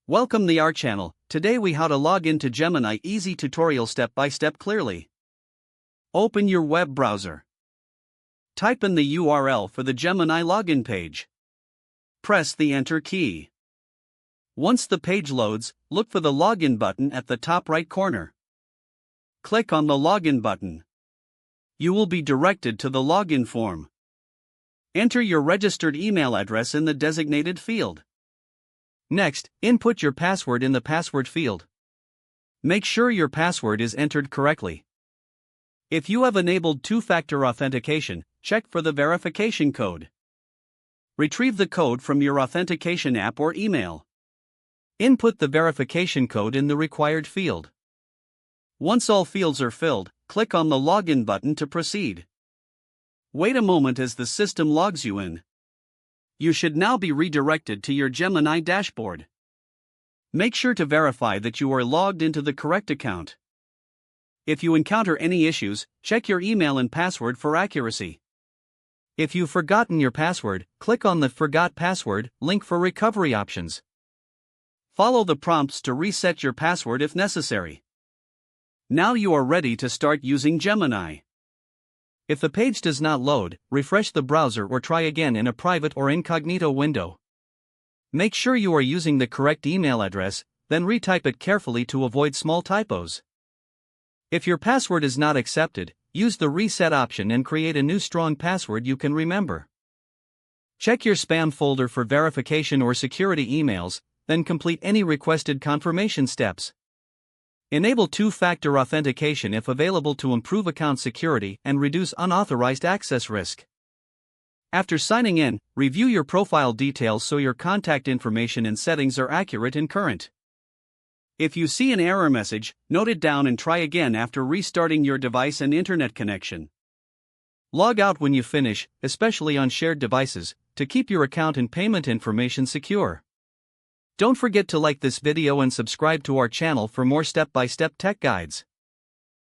Welcome to our channel. Today we how to log into Gemini easy tutorial step by step clearly. Open your web browser. Type in the URL for the Gemini login page. Press the enter key. Once the page loads, look for the login button at the top right corner. Click on the login button. You will be directed to the login form. Enter your registered email address in the designated field. Next, input your password in the password field. Make sure your password is entered correctly. If you have enabled two-factor authentication, check for the verification code. Retrieve the code from your authentication app or email. Input the verification code in the required field. Once all fields are filled, click on the login button to proceed. Wait a moment as the system logs you in. You should now be redirected to your Gemini dashboard. Make sure to verify that you are logged into the correct account. If you encounter any issues, check your email and password for accuracy. If you've forgotten your password, click on the Forgot Password link for recovery options. Follow the prompts to reset your password if necessary. Now you are ready to start using Gemini. If the page does not load, refresh the browser or try again in a private or incognito window. Make sure you are using the correct email address, then retype it carefully to avoid small typos. If your password is not accepted, use the reset option and create a new strong password you can remember. Check your spam folder for verification or security emails, then complete any requested confirmation steps. Enable two-factor authentication if available to improve account security and reduce unauthorized access risk. After signing in, review your profile details so your contact information and settings are accurate and current. If you see an error message, note it down and try again after restarting your device and internet connection. Log out when you finish, especially on shared devices, to keep your account and payment information secure. Don't forget to like this video and subscribe to our channel for more step-by-step tech guides.